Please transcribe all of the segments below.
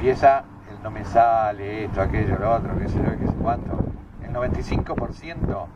empieza el no me sale, esto, aquello, lo otro, qué sé yo, qué sé cuánto, el 95%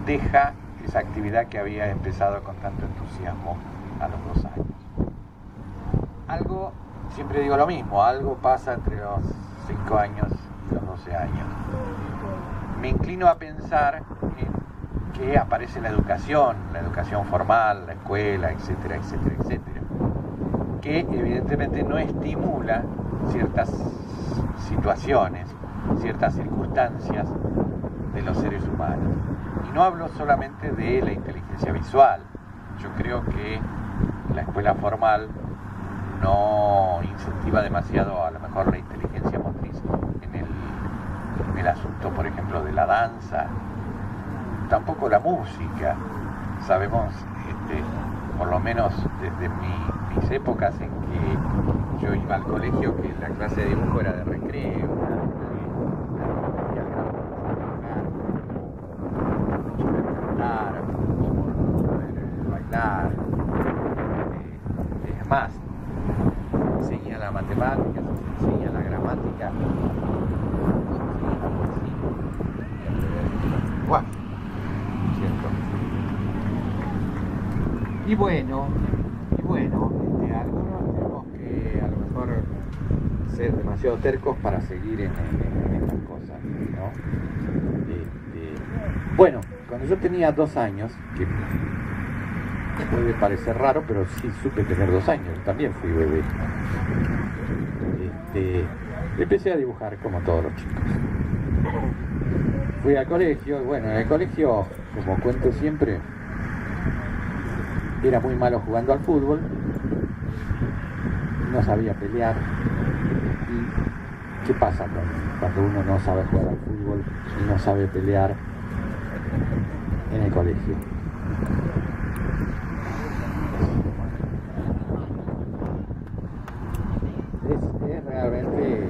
deja esa actividad que había empezado con tanto entusiasmo a los 2 años. Algo, siempre digo lo mismo, algo pasa entre los 5 años y los 12 años. Me inclino a pensar en que aparece la educación formal, la escuela, etcétera, etcétera, etcétera, que evidentemente no estimula ciertas situaciones, ciertas circunstancias de los seres humanos. Y no hablo solamente de la inteligencia visual. Yo creo que la escuela formal no incentiva demasiado a lo mejor la inteligencia motriz en el asunto, por ejemplo, de la danza, tampoco la música. Sabemos, por lo menos desde mis épocas en que yo iba al colegio, que la clase de dibujo era de recreo, bailar, es más, se enseña la matemática, se enseña la gramática, bueno, ¿cierto? Y bueno, algunos tenemos que a lo mejor ser demasiado tercos para seguir en estas cosas, ¿no? Bueno, cuando yo tenía 2 años, que puede parecer raro, pero sí supe tener 2 años, también fui bebé. Empecé a dibujar como todos los chicos. Fui al colegio, y bueno, en el colegio, como cuento siempre, era muy malo jugando al fútbol, no sabía pelear. ¿Y qué pasa cuando uno no sabe jugar al fútbol y no sabe pelear en el colegio? Es realmente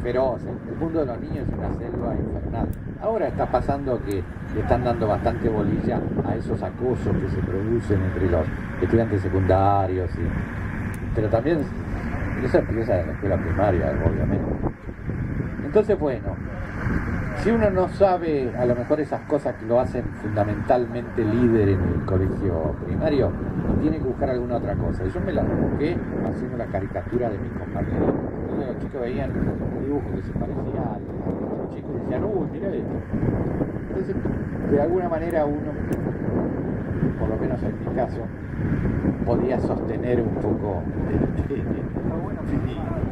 feroz. El mundo de los niños es una selva infernal. Ahora está pasando que le están dando bastante bolilla a esos acosos que se producen entre los estudiantes secundarios, pero también eso empieza en la escuela primaria, obviamente. Entonces, bueno, si uno no sabe a lo mejor esas cosas que lo hacen fundamentalmente líder en el colegio primario, tiene que buscar alguna otra cosa. Y yo me la busqué haciendo la caricatura de mis compañeros. Entonces los chicos veían un dibujo que se parecía a los chicos y decían, uy, mira esto. Entonces, de alguna manera uno, por lo menos en mi caso, podía sostener un poco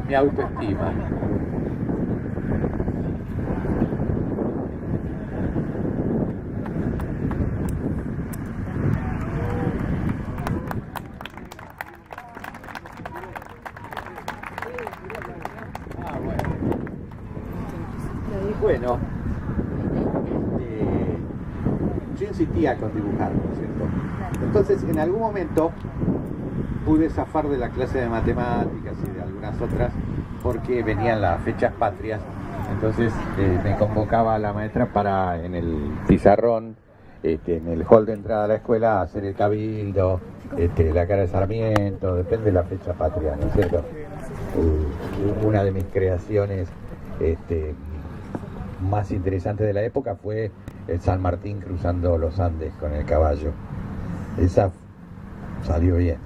mi autoestima. Bueno, yo insistía con dibujar, ¿no es cierto? Entonces, en algún momento pude zafar de la clase de matemáticas y de algunas otras porque venían las fechas patrias. Entonces me convocaba la maestra para en el pizarrón, en el hall de entrada a la escuela, hacer el cabildo, la cara de Sarmiento, depende de la fecha patria, ¿no es cierto? Una de mis creaciones más interesantes de la época fue el San Martín cruzando los Andes con el caballo. Esa salió bien.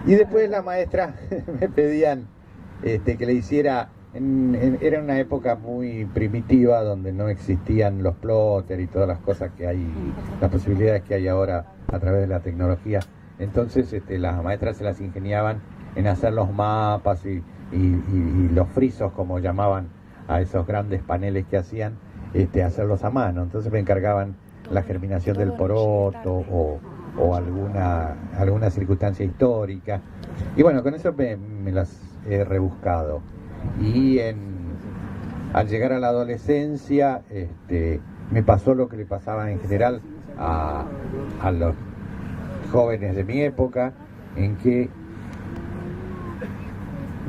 Y después la maestra me pedían que le hiciera, era una época muy primitiva donde no existían los plotters y todas las cosas que hay, las posibilidades que hay ahora a través de la tecnología. Entonces las maestras se las ingeniaban en hacer los mapas y los frisos, como llamaban a esos grandes paneles que hacían, hacerlos a mano. Entonces me encargaban la germinación del poroto o alguna circunstancia histórica. Y bueno, con eso me las he rebuscado. Y al llegar a la adolescencia, me pasó lo que le pasaba en general a los jóvenes de mi época, en que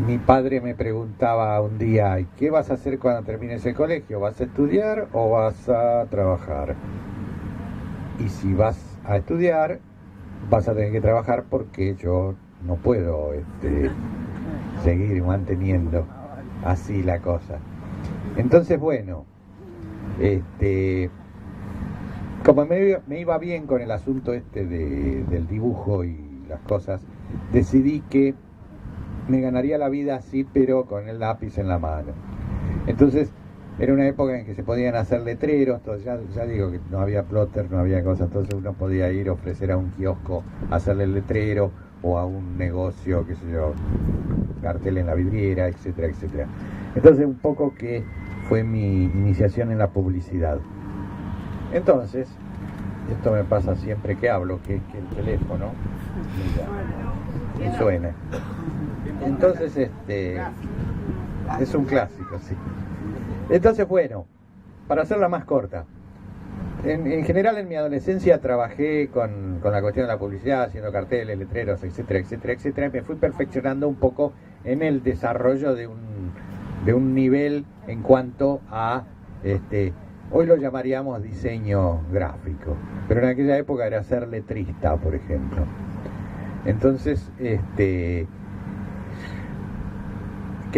mi padre me preguntaba un día, ¿qué vas a hacer cuando termines el colegio? ¿Vas a estudiar o vas a trabajar? Y si vas a estudiar, vas a tener que trabajar porque yo no puedo seguir manteniendo así la cosa. Entonces, bueno, como me iba bien con el asunto del dibujo y las cosas, decidí que me ganaría la vida así, pero con el lápiz en la mano. Entonces, era una época en que se podían hacer letreros, ya digo que no había plotter, no había cosas, entonces uno podía ir a ofrecer a un kiosco, hacerle el letrero, o a un negocio, qué sé yo, cartel en la vidriera, etcétera, etcétera. Entonces, un poco que fue mi iniciación en la publicidad. Entonces, esto me pasa siempre que hablo, que el teléfono me suena. Entonces, es un clásico, sí. Entonces, bueno, para hacerla más corta, en general en mi adolescencia trabajé con la cuestión de la publicidad, haciendo carteles, letreros, etcétera, etcétera, etcétera, y me fui perfeccionando un poco en el desarrollo de un nivel en cuanto a, hoy lo llamaríamos diseño gráfico, pero en aquella época era ser letrista, por ejemplo. Entonces, ¿qué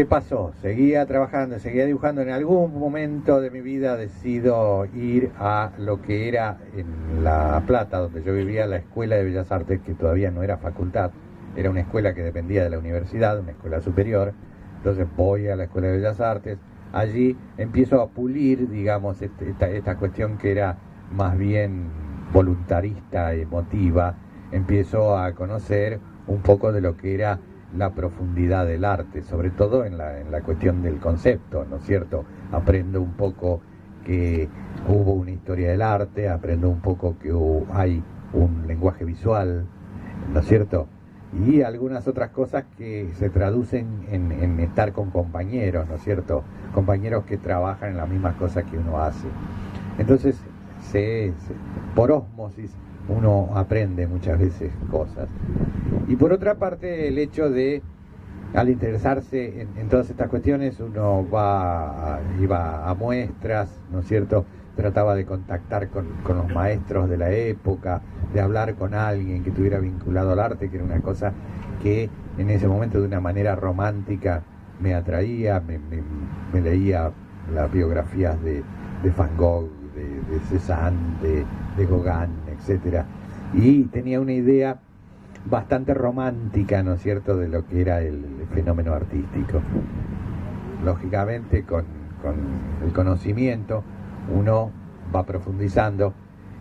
pasó? Seguía trabajando, seguía dibujando. En algún momento de mi vida decido ir a lo que era en La Plata, donde yo vivía, la Escuela de Bellas Artes, que todavía no era facultad, era una escuela que dependía de la universidad, una escuela superior. Entonces voy a la Escuela de Bellas Artes, allí empiezo a pulir, digamos, esta cuestión que era más bien voluntarista, emotiva. Empiezo a conocer un poco de lo que era la profundidad del arte, sobre todo en la cuestión del concepto, ¿no es cierto? Aprendo un poco que hubo una historia del arte, aprendo un poco que hay un lenguaje visual, ¿no es cierto? Y algunas otras cosas que se traducen en estar con compañeros, ¿no es cierto? Compañeros que trabajan en las mismas cosas que uno hace. Entonces, por ósmosis, uno aprende muchas veces cosas. Y por otra parte, el hecho de, al interesarse en todas estas cuestiones, uno iba a muestras, ¿no es cierto? Trataba de contactar con los maestros de la época, de hablar con alguien que estuviera vinculado al arte, que era una cosa que en ese momento de una manera romántica me atraía. Me leía las biografías de Van Gogh, de Cézanne, de Gauguin, etcétera, y tenía una idea bastante romántica, ¿no es cierto?, de lo que era el fenómeno artístico. Lógicamente, con el conocimiento uno va profundizando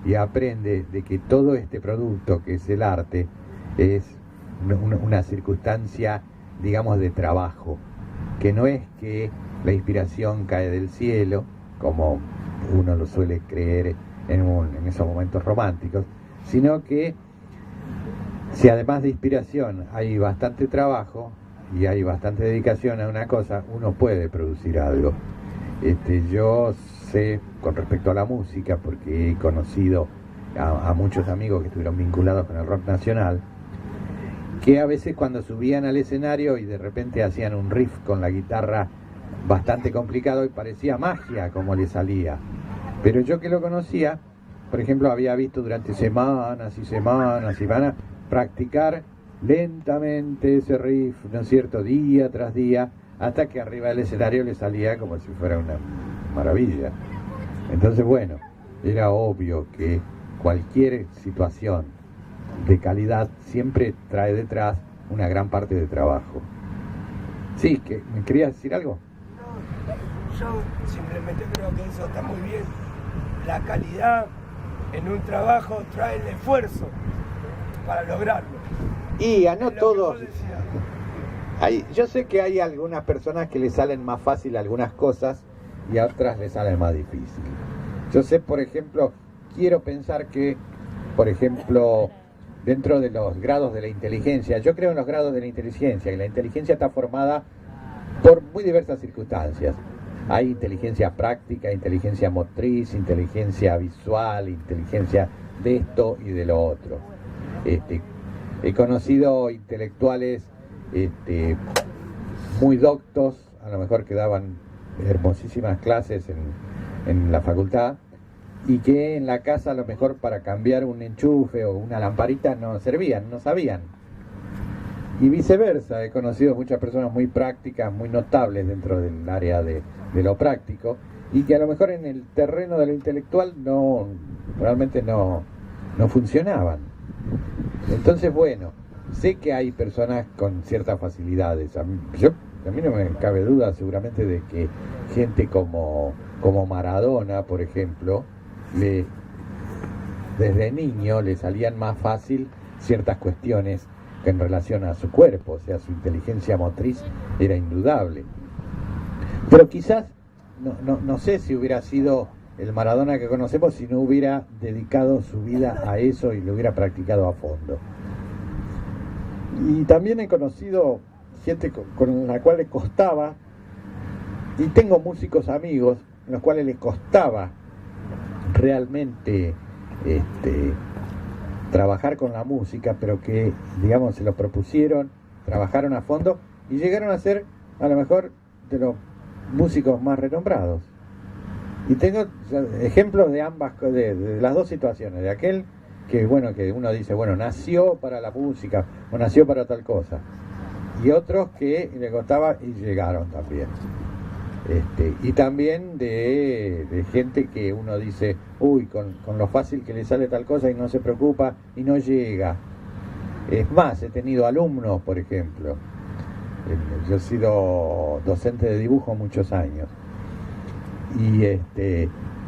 y aprende de que todo este producto que es el arte es una circunstancia, digamos, de trabajo, que no es que la inspiración cae del cielo, como uno lo suele creer en esos momentos románticos, sino que si además de inspiración hay bastante trabajo y hay bastante dedicación a una cosa, uno puede producir algo. Yo sé, con respecto a la música, porque he conocido a muchos amigos que estuvieron vinculados con el rock nacional, que a veces cuando subían al escenario y de repente hacían un riff con la guitarra bastante complicado y parecía magia como le salía. Pero yo que lo conocía, por ejemplo, había visto durante semanas y semanas y semanas practicar lentamente ese riff, ¿no es cierto?, día tras día, hasta que arriba del escenario le salía como si fuera una maravilla. Entonces, bueno, era obvio que cualquier situación de calidad siempre trae detrás una gran parte de trabajo. Sí, ¿me querías decir algo? No, yo simplemente creo que eso está muy bien. La calidad en un trabajo trae el esfuerzo para lograrlo. Y a no todos. Yo sé que hay algunas personas que les salen más fácil algunas cosas y a otras les salen más difícil. Yo sé, por ejemplo, quiero pensar que, por ejemplo, dentro de los grados de la inteligencia, yo creo en los grados de la inteligencia, y la inteligencia está formada por muy diversas circunstancias. Hay inteligencia práctica, inteligencia motriz, inteligencia visual, inteligencia de esto y de lo otro. He conocido intelectuales muy doctos, a lo mejor que daban hermosísimas clases en la facultad, y que en la casa a lo mejor para cambiar un enchufe o una lamparita no servían, no sabían. Y viceversa, he conocido muchas personas muy prácticas, muy notables dentro del área de lo práctico, y que a lo mejor en el terreno de lo intelectual realmente no funcionaban. Entonces, bueno, sé que hay personas con ciertas facilidades. A mí no me cabe duda seguramente de que gente como Maradona, por ejemplo, desde niño le salían más fácil ciertas cuestiones que en relación a su cuerpo, o sea, su inteligencia motriz era indudable. Pero quizás, no sé si hubiera sido el Maradona que conocemos si no hubiera dedicado su vida a eso y lo hubiera practicado a fondo. Y también he conocido gente con la cual le costaba, y tengo músicos amigos en los cuales les costaba realmente trabajar con la música, pero que, digamos, se lo propusieron, trabajaron a fondo y llegaron a ser a lo mejor de los músicos más renombrados. Y tengo ejemplos de ambas, de las dos situaciones, de aquel que, bueno, que uno dice, bueno, nació para la música o nació para tal cosa, y otros que le costaba y llegaron también. Y también de gente que uno dice, uy, con lo fácil que le sale tal cosa y no se preocupa y no llega. Es más, he tenido alumnos, por ejemplo. Yo he sido docente de dibujo muchos años. Y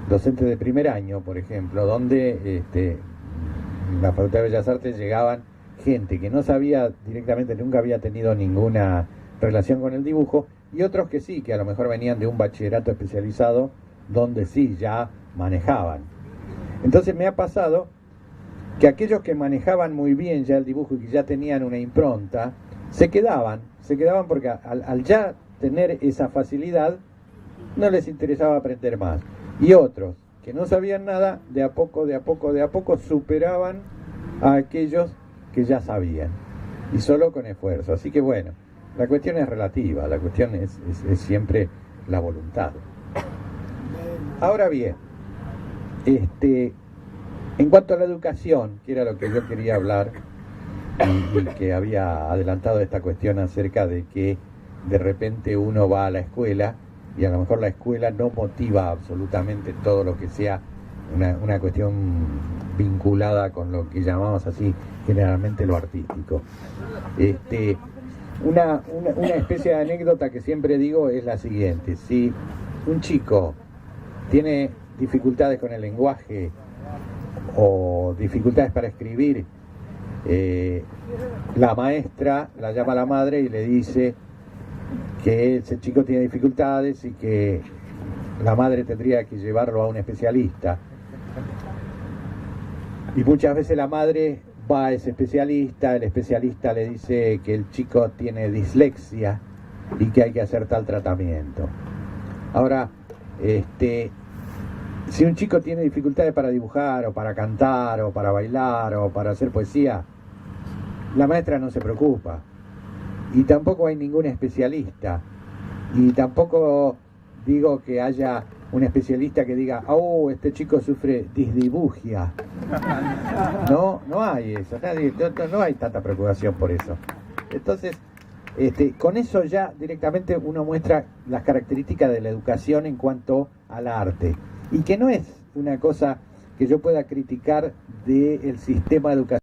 docente de primer año, por ejemplo, donde en la Facultad de Bellas Artes llegaban gente que no sabía directamente, nunca había tenido ninguna relación con el dibujo, y otros que sí, que a lo mejor venían de un bachillerato especializado donde sí ya manejaban. Entonces me ha pasado que aquellos que manejaban muy bien ya el dibujo y que ya tenían una impronta, se quedaban porque al ya tener esa facilidad no les interesaba aprender más. Y otros que no sabían nada, de a poco superaban a aquellos que ya sabían, y solo con esfuerzo. Así que bueno, la cuestión es relativa, la cuestión es siempre la voluntad. Ahora bien, en cuanto a la educación, que era lo que yo quería hablar, y que había adelantado esta cuestión acerca de que de repente uno va a la escuela y a lo mejor la escuela no motiva absolutamente todo lo que sea una cuestión vinculada con lo que llamamos así generalmente lo artístico. Una especie de anécdota que siempre digo es la siguiente: si un chico tiene dificultades con el lenguaje o dificultades para escribir, la maestra la llama a la madre y le dice que ese chico tiene dificultades y que la madre tendría que llevarlo a un especialista. Y muchas veces la madre va a ese especialista, el especialista le dice que el chico tiene dislexia y que hay que hacer tal tratamiento. Ahora, si un chico tiene dificultades para dibujar o para cantar o para bailar o para hacer poesía, la maestra no se preocupa. Y tampoco hay ningún especialista. Y tampoco digo que haya un especialista que diga, oh, este chico sufre disdibugia. No hay eso. No hay tanta preocupación por eso. Entonces, con eso ya directamente uno muestra las características de la educación en cuanto al arte. Y que no es una cosa que yo pueda criticar del sistema educativo.